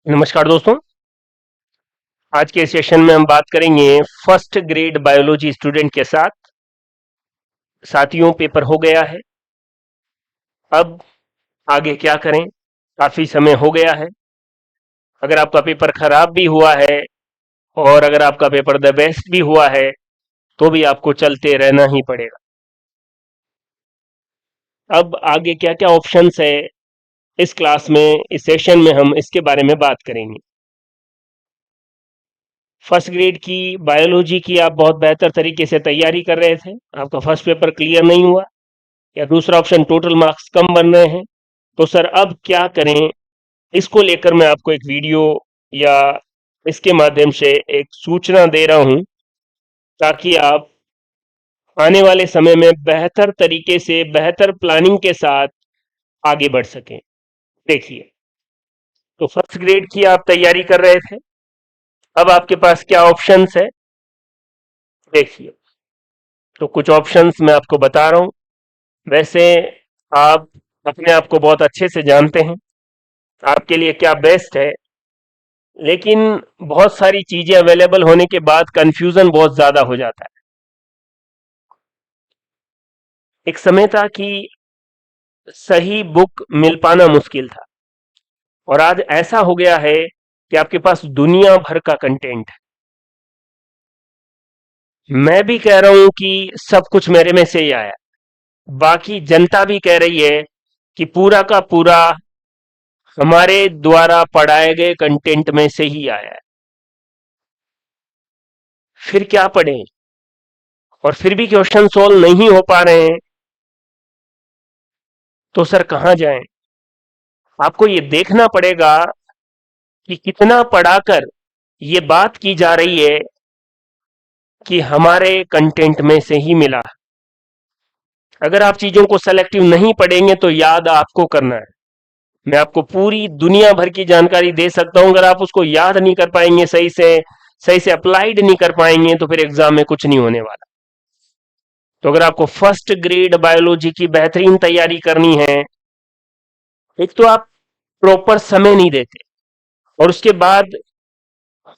नमस्कार दोस्तों। आज के सेशन में हम बात करेंगे फर्स्ट ग्रेड बायोलॉजी स्टूडेंट के साथ। साथियों, पेपर हो गया है। अब आगे क्या करें? काफी समय हो गया है। अगर आपका पेपर खराब भी हुआ है और अगर आपका पेपर द बेस्ट भी हुआ है तो भी आपको चलते रहना ही पड़ेगा। अब आगे क्या क्या ऑप्शंस है, इस क्लास में, इस सेशन में हम इसके बारे में बात करेंगे। फर्स्ट ग्रेड की बायोलॉजी की आप बहुत बेहतर तरीके से तैयारी कर रहे थे, आपका फर्स्ट पेपर क्लियर नहीं हुआ, या दूसरा ऑप्शन टोटल मार्क्स कम बन रहे हैं, तो सर अब क्या करें? इसको लेकर मैं आपको एक वीडियो या इसके माध्यम से एक सूचना दे रहा हूं, ताकि आप आने वाले समय में बेहतर तरीके से, बेहतर प्लानिंग के साथ आगे बढ़ सकें। देखिए, तो फर्स्ट ग्रेड की आप तैयारी कर रहे थे, अब आपके पास क्या ऑप्शंस है देखिए। तो कुछ ऑप्शंस मैं आपको बता रहा हूं। वैसे आप अपने आप को बहुत अच्छे से जानते हैं, आपके लिए क्या बेस्ट है, लेकिन बहुत सारी चीजें अवेलेबल होने के बाद कंफ्यूजन बहुत ज्यादा हो जाता है। एक समय था कि सही बुक मिल पाना मुश्किल था, और आज ऐसा हो गया है कि आपके पास दुनिया भर का कंटेंट है। मैं भी कह रहा हूं कि सब कुछ मेरे में से ही आया, बाकी जनता भी कह रही है कि पूरा का पूरा हमारे द्वारा पढ़ाए गए कंटेंट में से ही आया है। फिर क्या पढ़ें? और फिर भी क्वेश्चन सोल्व नहीं हो पा रहे हैं, तो सर कहां जाएं? आपको ये देखना पड़ेगा कि कितना पढ़ाकर ये बात की जा रही है कि हमारे कंटेंट में से ही मिला। अगर आप चीजों को सेलेक्टिव नहीं पढ़ेंगे तो याद आपको करना है। मैं आपको पूरी दुनिया भर की जानकारी दे सकता हूं, अगर आप उसको याद नहीं कर पाएंगे, सही से अप्लाइड नहीं कर पाएंगे, तो फिर एग्जाम में कुछ नहीं होने वाला। तो अगर आपको फर्स्ट ग्रेड बायोलॉजी की बेहतरीन तैयारी करनी है, एक तो आप प्रॉपर समय नहीं देते, और उसके बाद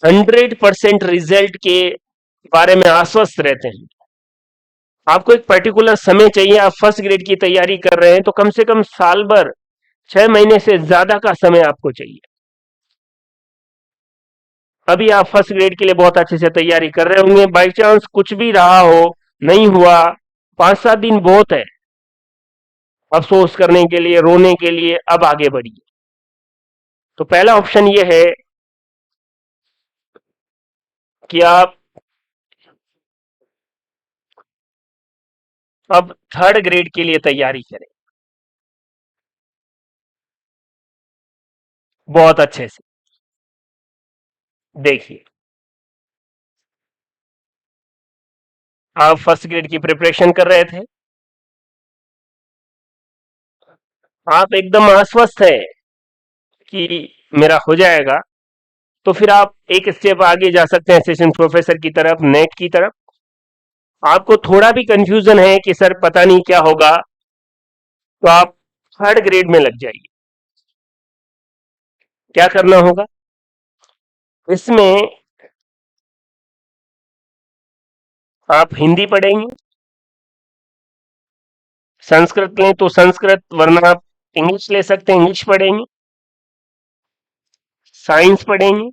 100% रिजल्ट के बारे में आश्वस्त रहते हैं। आपको एक पर्टिकुलर समय चाहिए, आप फर्स्ट ग्रेड की तैयारी कर रहे हैं तो कम से कम साल भर, 6 महीने से ज्यादा का समय आपको चाहिए। अभी आप फर्स्ट ग्रेड के लिए बहुत अच्छे से तैयारी कर रहे होंगे, बाई चांस कुछ भी रहा हो, नहीं हुआ, 5-7 दिन बहुत है अफसोस करने के लिए, रोने के लिए। अब आगे बढ़िए। तो पहला ऑप्शन यह है कि आप अब थर्ड ग्रेड के लिए तैयारी करें बहुत अच्छे से। देखिए, आप फर्स्ट ग्रेड की प्रिपरेशन कर रहे थे, आप एकदम आश्वस्त है कि मेरा हो जाएगा, तो फिर आप एक स्टेप आगे जा सकते हैं असिस्टेंट प्रोफेसर की तरफ, नेट की तरफ। आपको थोड़ा भी कंफ्यूजन है कि सर पता नहीं क्या होगा, तो आप थर्ड ग्रेड में लग जाइए। क्या करना होगा इसमें? आप हिंदी पढ़ेंगे, संस्कृत लें तो संस्कृत, वरना आप इंग्लिश ले सकते हैं, इंग्लिश पढ़ेंगे, साइंस पढ़ेंगे,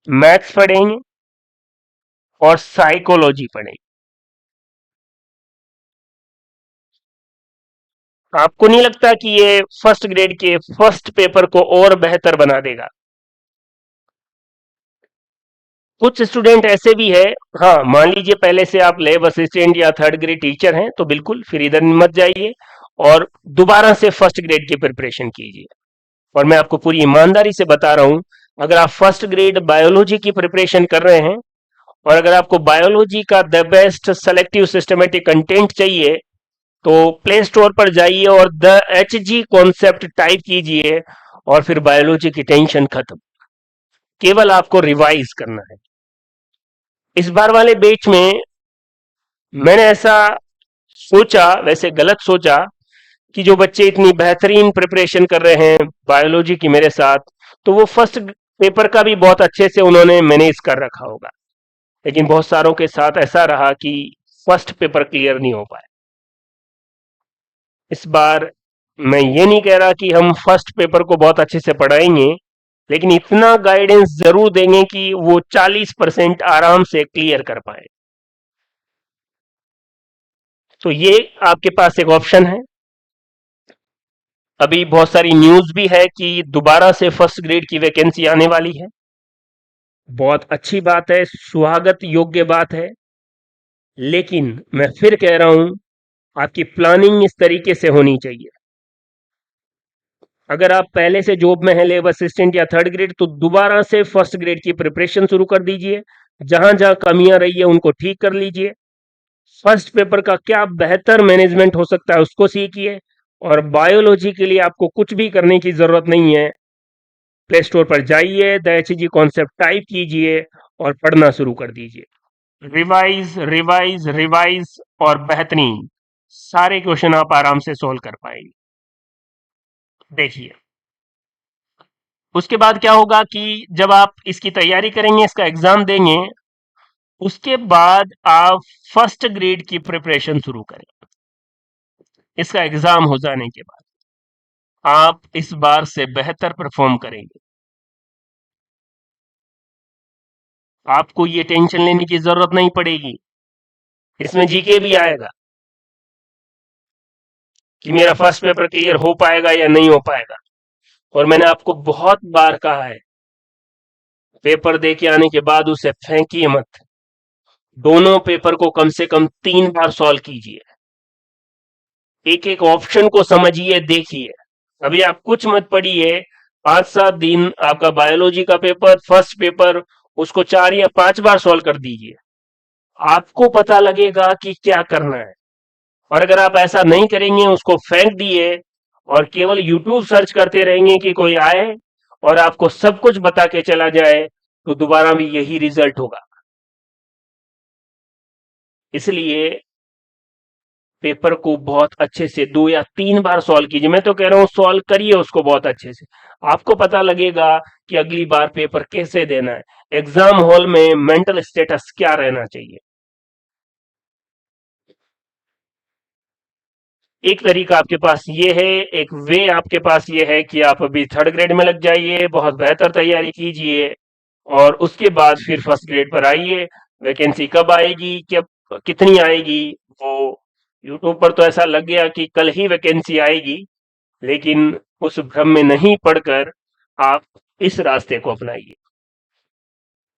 मैथ्स पढ़ेंगे, और साइकोलॉजी पढ़ेंगे। आपको नहीं लगता कि ये फर्स्ट ग्रेड के फर्स्ट पेपर को और बेहतर बना देगा? कुछ स्टूडेंट ऐसे भी है, हाँ, मान लीजिए पहले से आप लैब असिस्टेंट या थर्ड ग्रेड टीचर हैं, तो बिल्कुल फिर इधर मत जाइए और दोबारा से फर्स्ट ग्रेड की प्रिपरेशन कीजिए। और मैं आपको पूरी ईमानदारी से बता रहा हूं, अगर आप फर्स्ट ग्रेड बायोलॉजी की प्रिपरेशन कर रहे हैं और अगर आपको बायोलॉजी का the best selective systematic content चाहिए, तो प्ले स्टोर पर जाइए और द HG कॉन्सेप्ट टाइप कीजिए, और फिर बायोलॉजी की टेंशन खत्म। केवल आपको रिवाइज करना है। इस बार वाले बैच में मैंने ऐसा सोचा, वैसे गलत सोचा, कि जो बच्चे इतनी बेहतरीन प्रिपरेशन कर रहे हैं बायोलॉजी की मेरे साथ, तो वो फर्स्ट पेपर का भी बहुत अच्छे से उन्होंने मैनेज कर रखा होगा। लेकिन बहुत सारों के साथ ऐसा रहा कि फर्स्ट पेपर क्लियर नहीं हो पाए। इस बार मैं ये नहीं कह रहा कि हम फर्स्ट पेपर को बहुत अच्छे से पढ़ाएंगे, लेकिन इतना गाइडेंस जरूर देंगे कि वो 40% आराम से क्लियर कर पाए। तो ये आपके पास एक ऑप्शन है। अभी बहुत सारी न्यूज भी है कि दोबारा से फर्स्ट ग्रेड की वैकेंसी आने वाली है। बहुत अच्छी बात है, सुहागत योग्य बात है। लेकिन मैं फिर कह रहा हूं, आपकी प्लानिंग इस तरीके से होनी चाहिए। अगर आप पहले से जॉब में हैं, लेब असिस्टेंट या थर्ड ग्रेड, तो दोबारा से फर्स्ट ग्रेड की प्रिपरेशन शुरू कर दीजिए। जहां जहां कमियां रही है उनको ठीक कर लीजिए। फर्स्ट पेपर का क्या बेहतर मैनेजमेंट हो सकता है उसको सीखिए। और बायोलॉजी के लिए आपको कुछ भी करने की जरूरत नहीं है। प्ले स्टोर पर जाइए, द एचईजी कॉन्सेप्ट टाइप कीजिए और पढ़ना शुरू कर दीजिए। रिवाइज रिवाइज रिवाइज और बेहतरीन सारे क्वेश्चन आप आराम से सोल्व कर पाएंगे। देखिए, उसके बाद क्या होगा कि जब आप इसकी तैयारी करेंगे, इसका एग्जाम देंगे, उसके बाद आप फर्स्ट ग्रेड की प्रिपरेशन शुरू करें। इसका एग्जाम हो जाने के बाद आप इस बार से बेहतर परफॉर्म करेंगे। आपको ये टेंशन लेने की जरूरत नहीं पड़ेगी। इसमें जीके भी आएगा कि मेरा फर्स्ट पेपर क्लियर हो पाएगा या नहीं हो पाएगा। और मैंने आपको बहुत बार कहा है, पेपर दे के आने के बाद उसे फेंकिए मत। दोनों पेपर को कम से कम 3 बार सॉल्व कीजिए। एक एक ऑप्शन को समझिए, देखिए। अभी आप कुछ मत पढ़िए, 5-7 दिन आपका बायोलॉजी का पेपर, फर्स्ट पेपर, उसको 4 या 5 बार सॉल्व कर दीजिए। आपको पता लगेगा कि क्या करना है। और अगर आप ऐसा नहीं करेंगे, उसको फेंक दिए और केवल यूट्यूब सर्च करते रहेंगे कि कोई आए और आपको सब कुछ बता के चला जाए, तो दोबारा भी यही रिजल्ट होगा। इसलिए पेपर को बहुत अच्छे से 2 या 3 बार सॉल्व कीजिए। मैं तो कह रहा हूं सॉल्व करिए उसको बहुत अच्छे से। आपको पता लगेगा कि अगली बार पेपर कैसे देना है, एग्जाम हॉल में मेंटल स्टेटस क्या रहना चाहिए। एक तरीका आपके पास ये है, एक वे आपके पास ये है कि आप अभी थर्ड ग्रेड में लग जाइए, बहुत बेहतर तैयारी कीजिए और उसके बाद फिर फर्स्ट ग्रेड पर आइए। वैकेंसी कब आएगी, कब कितनी आएगी, वो यूट्यूब पर तो ऐसा लग गया कि कल ही वैकेंसी आएगी। लेकिन उस भ्रम में नहीं पड़कर आप इस रास्ते को अपनाइए।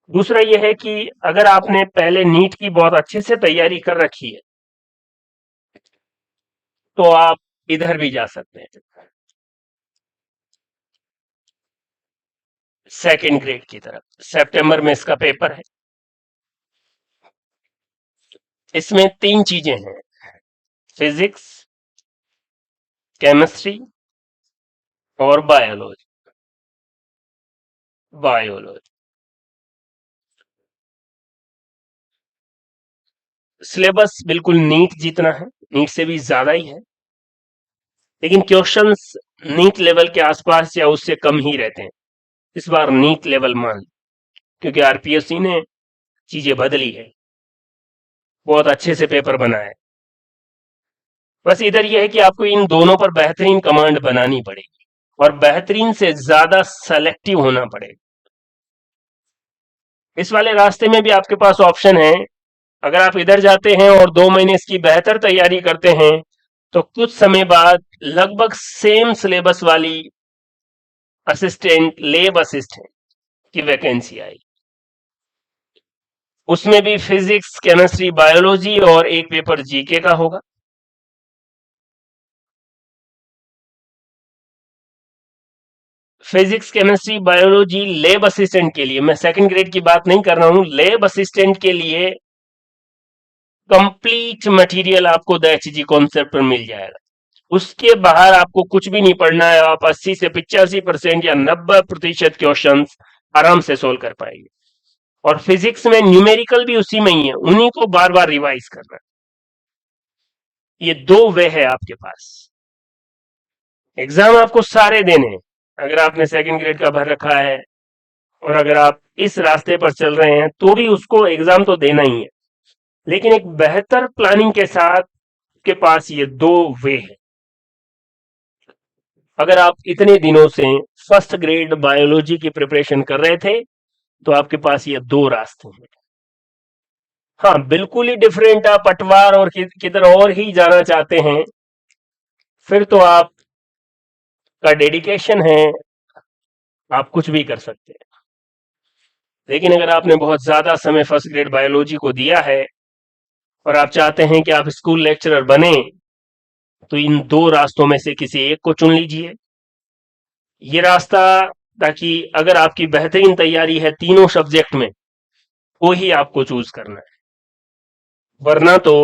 दूसरा यह है कि अगर आपने पहले नीट की बहुत अच्छे से तैयारी कर रखी है, तो आप इधर भी जा सकते हैं, सेकंड ग्रेड की तरफ। सितंबर में इसका पेपर है। इसमें 3 चीजें हैं, फिजिक्स, केमिस्ट्री और बायोलॉजी। बायोलॉजी सिलेबस बिल्कुल नीट जितना है, नीट से भी ज्यादा ही है, लेकिन क्वेश्चंस नीट लेवल के आसपास या उससे कम ही रहते हैं। इस बार नीट लेवल मान, क्योंकि आरपीएससी ने चीजें बदली है, बहुत अच्छे से पेपर बना है। बस इधर यह है कि आपको इन दोनों पर बेहतरीन कमांड बनानी पड़ेगी और बेहतरीन से ज्यादा सेलेक्टिव होना पड़ेगा। इस वाले रास्ते में भी आपके पास ऑप्शन है। अगर आप इधर जाते हैं और 2 महीने इसकी बेहतर तैयारी करते हैं, तो कुछ समय बाद लगभग सेम सिलेबस वाली असिस्टेंट, लेब असिस्टेंट की वैकेंसी आई। उसमें भी फिजिक्स, केमिस्ट्री, बायोलॉजी और एक पेपर जीके का होगा। Physics, chemistry, biology lab assistant के लिए, मैं सेकंड ग्रेड की बात नहीं कर रहा हूं, लैब असिस्टेंट के लिए कंप्लीट मटेरियल आपको द एचजी कॉन्सेप्ट पर मिल जाएगा। उसके बाहर आपको कुछ भी नहीं पढ़ना है। आप 80 से 85% या 90% क्वेश्चन आराम से सोल्व कर पाएंगे। और फिजिक्स में न्यूमेरिकल भी उसी में ही है, उन्हीं को बार बार रिवाइज करना। ये 2 वे है आपके पास। एग्जाम आपको सारे देने हैं। अगर आपने सेकंड ग्रेड का भर रखा है और अगर आप इस रास्ते पर चल रहे हैं तो भी उसको एग्जाम तो देना ही है, लेकिन एक बेहतर प्लानिंग के साथ के पास ये दो वे है। अगर आप इतने दिनों से फर्स्ट ग्रेड बायोलॉजी की प्रिपरेशन कर रहे थे तो आपके पास ये दो रास्ते हैं। हाँ, बिल्कुल ही डिफरेंट आप पटवार और किधर और ही जाना चाहते हैं, फिर तो आप का डेडिकेशन है, आप कुछ भी कर सकते हैं। लेकिन अगर आपने बहुत ज्यादा समय फर्स्ट ग्रेड बायोलॉजी को दिया है और आप चाहते हैं कि आप स्कूल लेक्चरर बने, तो इन दो रास्तों में से किसी एक को चुन लीजिए। ये रास्ता, ताकि अगर आपकी बेहतरीन तैयारी है तीनों सब्जेक्ट में, वो ही आपको चूज करना है। वरना तो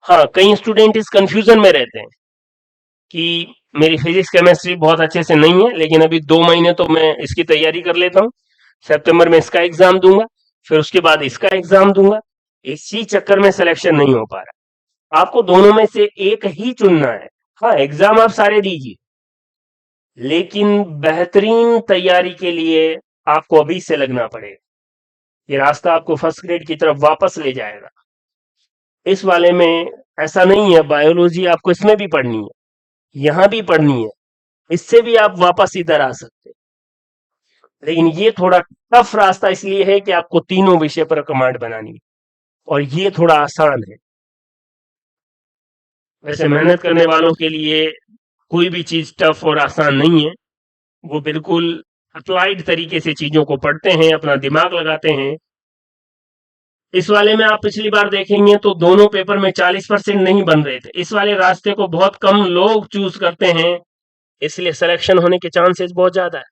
हाँ, कई स्टूडेंट इस कंफ्यूजन में रहते हैं कि मेरी फिजिक्स केमिस्ट्री बहुत अच्छे से नहीं है, लेकिन अभी 2 महीने तो मैं इसकी तैयारी कर लेता हूँ, सितंबर में इसका एग्जाम दूंगा, फिर उसके बाद इसका एग्जाम दूंगा। इसी चक्कर में सिलेक्शन नहीं हो पा रहा। आपको दोनों में से एक ही चुनना है। हाँ, एग्जाम आप सारे दीजिए, लेकिन बेहतरीन तैयारी के लिए आपको अभी से लगना पड़ेगा। ये रास्ता आपको फर्स्ट ग्रेड की तरफ वापस ले जाएगा। इस वाले में ऐसा नहीं है, बायोलॉजी आपको इसमें भी पढ़नी है, यहां भी पढ़नी है, इससे भी आप वापस इधर आ सकते हैं। लेकिन ये थोड़ा टफ रास्ता इसलिए है कि आपको तीनों विषय पर कमांड बनानी है, और ये थोड़ा आसान है। वैसे मेहनत करने वालों के लिए कोई भी चीज टफ और आसान नहीं है। वो बिल्कुल अप्लाइड तरीके से चीजों को पढ़ते हैं, अपना दिमाग लगाते हैं। इस वाले में आप पिछली बार देखेंगे तो दोनों पेपर में 40% नहीं बन रहे थे। इस वाले रास्ते को बहुत कम लोग चूज करते हैं, इसलिए सिलेक्शन होने के चांसेस बहुत ज्यादा है।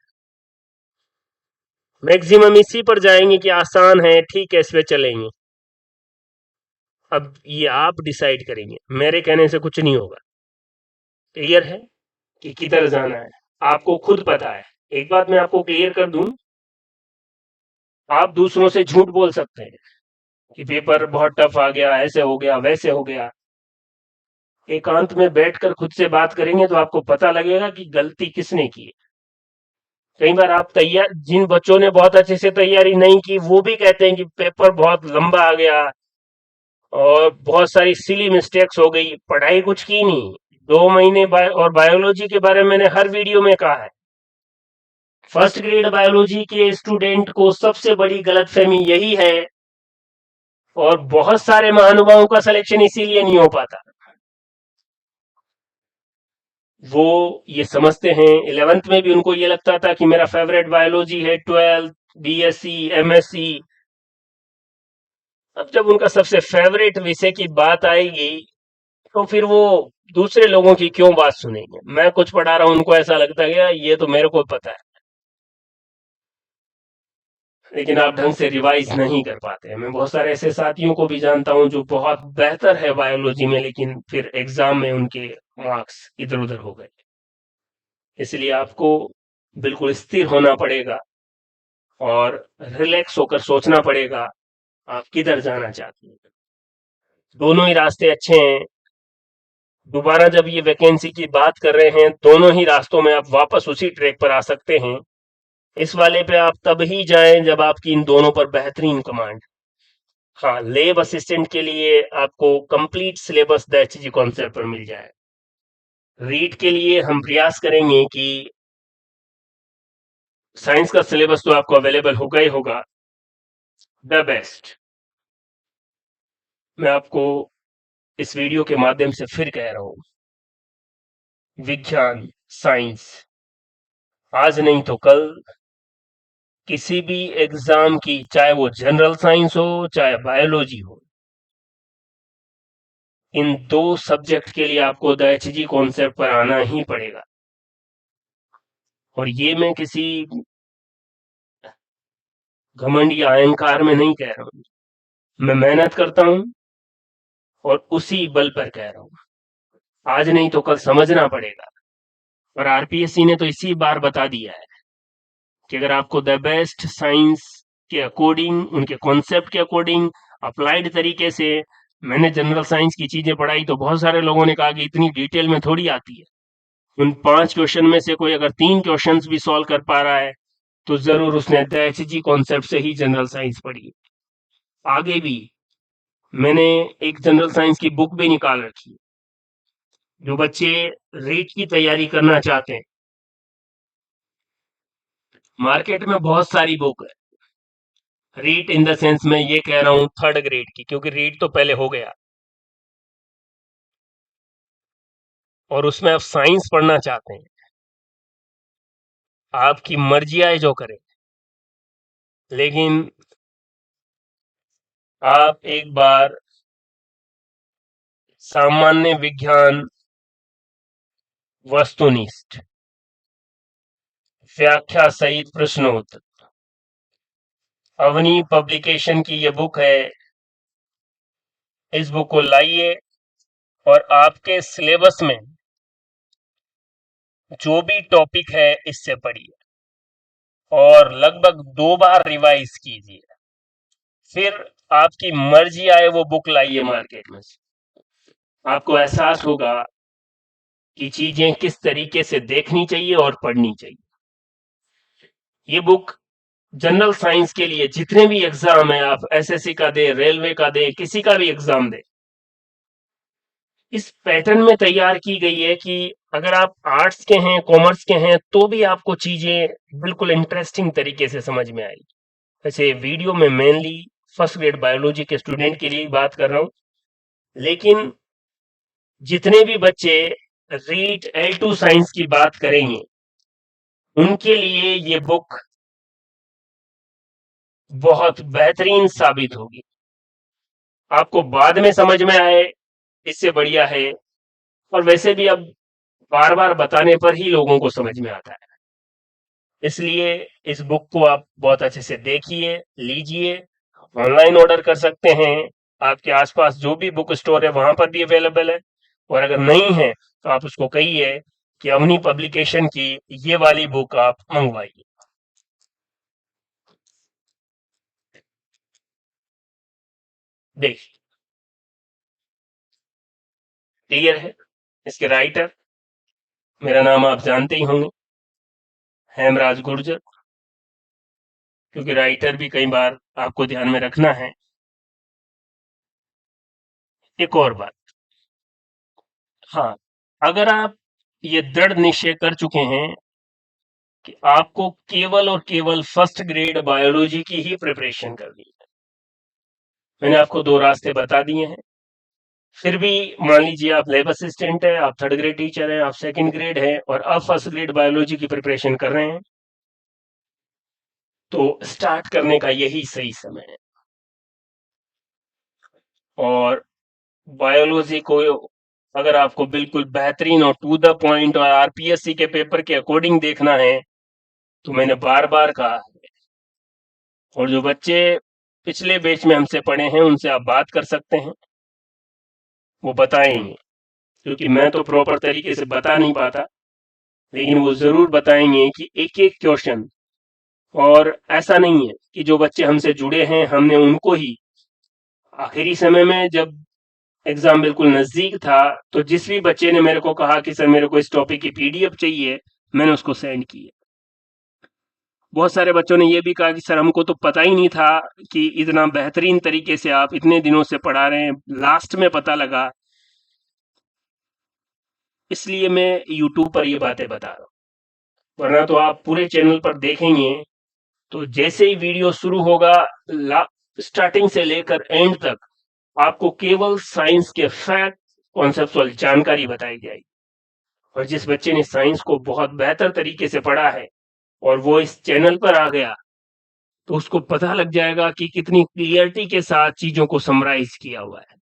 मैक्सिमम इसी पर जाएंगे कि आसान है, ठीक है, इस पे चलेंगे। अब ये आप डिसाइड करेंगे, मेरे कहने से कुछ नहीं होगा। क्लियर है कि किधर जाना है, आपको खुद पता है। एक बात मैं आपको क्लियर कर दूं, आप दूसरों से झूठ बोल सकते हैं कि पेपर बहुत टफ आ गया, ऐसे हो गया, वैसे हो गया। एकांत में बैठकर खुद से बात करेंगे तो आपको पता लगेगा कि गलती किसने की है। कई बार आप तैयार, जिन बच्चों ने बहुत अच्छे से तैयारी नहीं की वो भी कहते हैं कि पेपर बहुत लंबा आ गया और बहुत सारी सिली मिस्टेक्स हो गई, पढ़ाई कुछ की नहीं। 2 महीने और बायोलॉजी के बारे में मैंने हर वीडियो में कहा है, फर्स्ट ग्रेड बायोलॉजी के स्टूडेंट को सबसे बड़ी गलतफहमी यही है, और बहुत सारे महानुभावों का सिलेक्शन इसीलिए नहीं हो पाता। वो ये समझते हैं, 11th में भी उनको ये लगता था कि मेरा फेवरेट बायोलॉजी है, 12th, बीएससी, एमएससी। अब जब उनका सबसे फेवरेट विषय की बात आएगी तो फिर वो दूसरे लोगों की क्यों बात सुनेंगे। मैं कुछ पढ़ा रहा हूं, उनको ऐसा लगता है ये तो मेरे को पता है, लेकिन आप ढंग से रिवाइज नहीं कर पाते हैं। मैं बहुत सारे ऐसे साथियों को भी जानता हूं जो बहुत बेहतर है बायोलॉजी में, लेकिन फिर एग्जाम में उनके मार्क्स इधर उधर हो गए। इसलिए आपको बिल्कुल स्थिर होना पड़ेगा और रिलैक्स होकर सोचना पड़ेगा आप किधर जाना चाहते हैं। दोनों ही रास्ते अच्छे हैं। दोबारा जब ये वैकेंसी की बात कर रहे हैं, दोनों ही रास्तों में आप वापस उसी ट्रैक पर आ सकते हैं। इस वाले पे आप तब ही जाएं जब आपकी इन दोनों पर बेहतरीन कमांड। हाँ, लैब असिस्टेंट के लिए आपको complete syllabus the Hg concept पर मिल जाए। रीड के लिए हम प्रयास करेंगे कि साइंस का सिलेबस तो आपको अवेलेबल होगा ही होगा, द बेस्ट। मैं आपको इस वीडियो के माध्यम से फिर कह रहा हूं, विज्ञान, साइंस आज नहीं तो कल किसी भी एग्जाम की, चाहे वो जनरल साइंस हो चाहे बायोलॉजी हो, इन दो सब्जेक्ट के लिए आपको द एचजी कॉन्सेप्ट पर आना ही पड़ेगा। और ये मैं किसी घमंड या अहंकार में नहीं कह रहा हूं, मैं मेहनत करता हूं और उसी बल पर कह रहा हूं। आज नहीं तो कल समझना पड़ेगा। और आरपीएससी ने तो इसी बार बता दिया है कि अगर आपको द बेस्ट साइंस के अकॉर्डिंग, उनके कॉन्सेप्ट के अकॉर्डिंग अप्लाइड तरीके से, मैंने जनरल साइंस की चीजें पढ़ाई तो बहुत सारे लोगों ने कहा कि इतनी डिटेल में थोड़ी आती है, उन 5 क्वेश्चन में से कोई अगर 3 क्वेश्चंस भी सॉल्व कर पा रहा है तो जरूर उसने एचजी कॉन्सेप्ट से ही जनरल साइंस पढ़ी। आगे भी मैंने एक जनरल साइंस की बुक भी निकाल रखी है, जो बच्चे रीट की तैयारी करना चाहते हैं। मार्केट में बहुत सारी बुक है, रीट इन द सेंस में ये कह रहा हूं 3rd ग्रेड की, क्योंकि रीट तो पहले हो गया और उसमें आप साइंस पढ़ना चाहते हैं, आपकी मर्जी आए जो करें, लेकिन आप एक बार सामान्य विज्ञान, वस्तुनिष्ठ, व्याख्या सहित प्रश्नोत्तर, अवनी पब्लिकेशन की ये बुक है, इस बुक को लाइए और आपके सिलेबस में जो भी टॉपिक है इससे पढ़िए और लगभग 2 बार रिवाइज कीजिए, फिर आपकी मर्जी आए वो बुक लाइए मार्केट में से। आपको एहसास होगा कि चीजें किस तरीके से देखनी चाहिए और पढ़नी चाहिए। ये बुक जनरल साइंस के लिए जितने भी एग्जाम है, आप एसएससी का दे, रेलवे का दे, किसी का भी एग्जाम दे, इस पैटर्न में तैयार की गई है कि अगर आप आर्ट्स के हैं, कॉमर्स के हैं, तो भी आपको चीजें बिल्कुल इंटरेस्टिंग तरीके से समझ में आएगी। वैसे वीडियो में मेनली फर्स्ट ग्रेड बायोलॉजी के स्टूडेंट के लिए बात कर रहा हूं, लेकिन जितने भी बच्चे रीट L2 साइंस की बात करेंगे उनके लिए ये बुक बहुत बेहतरीन साबित होगी। आपको बाद में समझ में आए इससे बढ़िया है, और वैसे भी अब बार बार बताने पर ही लोगों को समझ में आता है, इसलिए इस बुक को आप बहुत अच्छे से देखिए, लीजिए। ऑनलाइन ऑर्डर कर सकते हैं, आपके आसपास जो भी बुक स्टोर है वहां पर भी अवेलेबल है, और अगर नहीं है तो आप उसको कहिए कि अवनी पब्लिकेशन की ये वाली बुक आप मंगवाइए। देखिए, क्लियर है। इसके राइटर, मेरा नाम आप जानते ही होंगे, हेमराज गुर्जर, क्योंकि राइटर भी कई बार आपको ध्यान में रखना है। एक और बात, हाँ, अगर आप ये दृढ़ निश्चय कर चुके हैं कि आपको केवल और केवल फर्स्ट ग्रेड बायोलॉजी की ही प्रिपरेशन करनी है, मैंने आपको 2 रास्ते बता दिए हैं। फिर भी मान लीजिए आप लैब असिस्टेंट है, आप 3rd ग्रेड टीचर है, आप 2nd ग्रेड है और अब फर्स्ट ग्रेड बायोलॉजी की प्रिपरेशन कर रहे हैं, तो स्टार्ट करने का यही सही समय है। और बायोलॉजी को अगर आपको बिल्कुल बेहतरीन और टू द पॉइंट और आरपीएससी के पेपर के अकॉर्डिंग देखना है, तो मैंने बार बार कहा, और जो बच्चे पिछले बैच में हमसे पढ़े हैं उनसे आप बात कर सकते हैं, वो बताएंगे, क्योंकि मैं तो प्रॉपर तरीके से बता नहीं पाता, लेकिन वो जरूर बताएंगे कि एक एक क्वेश्चन। और ऐसा नहीं है कि जो बच्चे हमसे जुड़े हैं हमने उनको ही आखिरी समय में, जब एग्जाम बिल्कुल नजदीक था, तो जिस भी बच्चे ने मेरे को कहा कि सर मेरे को इस टॉपिक की पीडीएफ चाहिए, मैंने उसको सेंड की है। बहुत सारे बच्चों ने यह भी कहा कि सर हमको तो पता ही नहीं था कि इतना बेहतरीन तरीके से आप इतने दिनों से पढ़ा रहे हैं, लास्ट में पता लगा। इसलिए मैं यूट्यूब पर ये बातें बता रहा हूँ, वरना तो आप पूरे चैनल पर देखेंगे तो जैसे ही वीडियो शुरू होगा, स्टार्टिंग से लेकर एंड तक आपको केवल साइंस के फैक्ट, कॉन्सेप्चुअल जानकारी बताई जाएगी। और जिस बच्चे ने साइंस को बहुत बेहतर तरीके से पढ़ा है और वो इस चैनल पर आ गया, तो उसको पता लग जाएगा कि कितनी क्लियरिटी के साथ चीजों को समराइज किया हुआ है।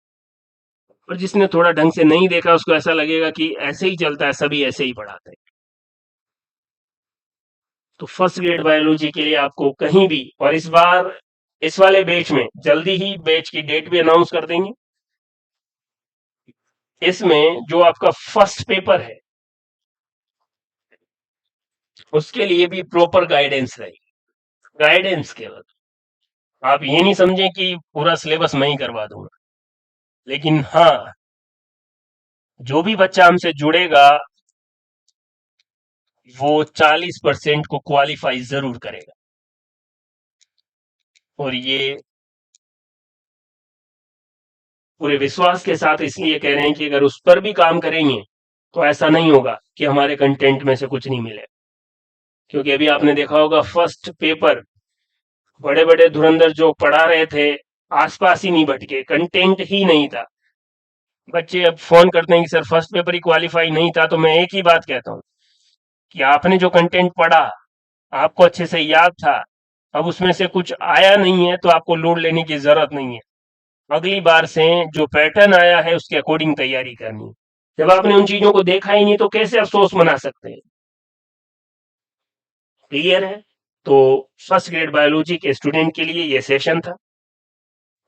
और जिसने थोड़ा ढंग से नहीं देखा उसको ऐसा लगेगा कि ऐसे ही चलता है, सभी ऐसे ही पढ़ाते हैं। तो फर्स्ट ग्रेड बायोलॉजी के लिए आपको कहीं भी, और इस बार इस वाले बैच में जल्दी ही बैच की डेट भी अनाउंस कर देंगे, इसमें जो आपका फर्स्ट पेपर है उसके लिए भी प्रॉपर गाइडेंस रहेगी। गाइडेंस केवल, आप ये नहीं समझें कि पूरा सिलेबस मैं ही करवा दूंगा, लेकिन हाँ, जो भी बच्चा हमसे जुड़ेगा वो 40% को क्वालिफाई जरूर करेगा। और ये पूरे विश्वास के साथ इसलिए कह रहे हैं कि अगर उस पर भी काम करेंगे तो ऐसा नहीं होगा कि हमारे कंटेंट में से कुछ नहीं मिले। क्योंकि अभी आपने देखा होगा फर्स्ट पेपर बड़े बड़े धुरंधर जो पढ़ा रहे थे आसपास ही नहीं भटके, कंटेंट ही नहीं था। बच्चे अब फोन करते हैं कि सर फर्स्ट पेपर ही क्वालिफाई नहीं था। तो मैं एक ही बात कहता हूँ कि आपने जो कंटेंट पढ़ा आपको अच्छे से याद था, अब उसमें से कुछ आया नहीं है तो आपको लोड लेने की जरूरत नहीं है। अगली बार से जो पैटर्न आया है उसके अकॉर्डिंग तैयारी करनी है। जब आपने उन चीजों को देखा ही नहीं तो कैसे अफसोस मना सकते हैं। क्लियर है? तो फर्स्ट ग्रेड बायोलॉजी के स्टूडेंट के लिए यह सेशन था।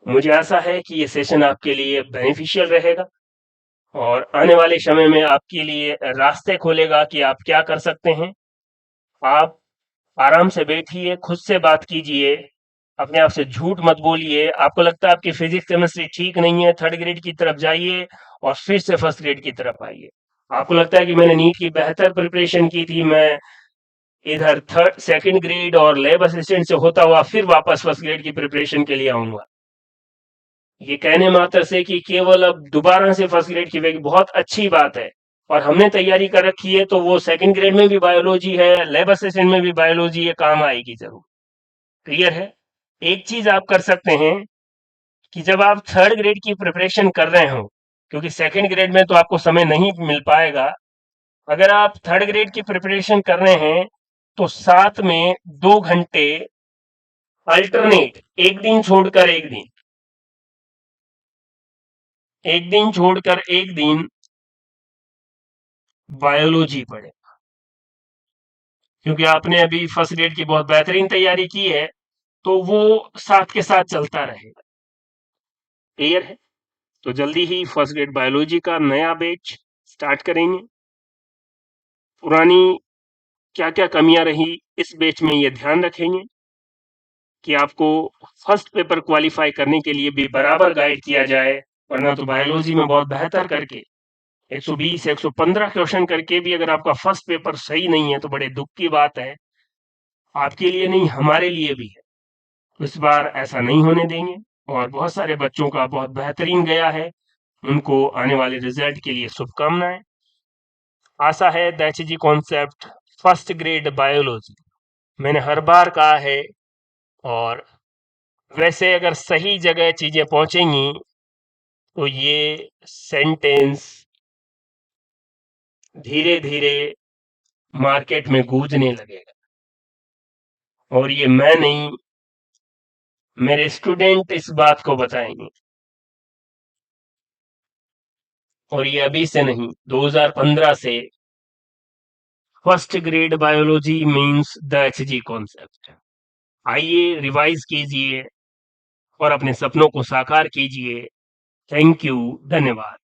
मुझे आशा है कि यह सेशन आपके लिए बेनिफिशियल रहेगा और आने वाले समय में आपके लिए रास्ते खोलेगा कि आप क्या कर सकते हैं। आप आराम से बैठिए, खुद से बात कीजिए, अपने आप से झूठ मत बोलिए। आपको लगता है आपकी फिजिक्स केमिस्ट्री ठीक नहीं है, थर्ड ग्रेड की तरफ जाइए और फिर से फर्स्ट ग्रेड की तरफ आइए। आपको लगता है कि मैंने नीट की बेहतर प्रिपरेशन की थी, मैं इधर थर्ड सेकंड ग्रेड और लैब असिस्टेंट से होता हुआ फिर वापस फर्स्ट ग्रेड की प्रिपरेशन के लिए आऊंगा। ये कहने मात्र से कि केवल अब दोबारा से फर्स्ट ग्रेड की बहुत अच्छी बात है और हमने तैयारी कर रखी है तो वो सेकंड ग्रेड में भी बायोलॉजी है, लैब असिस्टेंट में भी बायोलॉजी है, काम आएगी जरूर। क्लियर है? एक चीज आप कर सकते हैं कि जब आप थर्ड ग्रेड की प्रिपरेशन कर रहे हो, क्योंकि सेकंड ग्रेड में तो आपको समय नहीं मिल पाएगा, अगर आप थर्ड ग्रेड की प्रिपरेशन कर रहे हैं तो साथ में 2 घंटे अल्टरनेट, एक दिन छोड़कर एक दिन बायोलॉजी पढ़े। क्योंकि आपने अभी फर्स्ट ग्रेड की बहुत बेहतरीन तैयारी की है तो वो साथ के साथ चलता रहेगा। क्लियर है? तो जल्दी ही फर्स्ट ग्रेड बायोलॉजी का नया बैच स्टार्ट करेंगे। पुरानी क्या क्या कमियां रही इस बैच में ये ध्यान रखेंगे कि आपको फर्स्ट पेपर क्वालिफाई करने के लिए भी बराबर गाइड किया जाए, वरना तो बायोलॉजी में बहुत बेहतर करके 120 115 क्वेश्चन करके भी अगर आपका फर्स्ट पेपर सही नहीं है तो बड़े दुख की बात है। आपके लिए नहीं, हमारे लिए भी है। तो इस बार ऐसा नहीं होने देंगे और बहुत सारे बच्चों का बहुत बेहतरीन गया है, उनको आने वाले रिजल्ट के लिए शुभकामनाएं। आशा है दैट जी कॉन्सेप्ट फर्स्ट ग्रेड बायोलॉजी मैंने हर बार कहा है, और वैसे अगर सही जगह चीजें पहुंचेंगी तो ये सेंटेंस धीरे धीरे मार्केट में गूंजने लगेगा। और ये मैं नहीं, मेरे स्टूडेंट इस बात को बताएंगे। और ये अभी से नहीं, 2015 से first grade biology means the Hg concept. आइए रिवाइज कीजिए और अपने सपनों को साकार कीजिए। थैंक यू, धन्यवाद।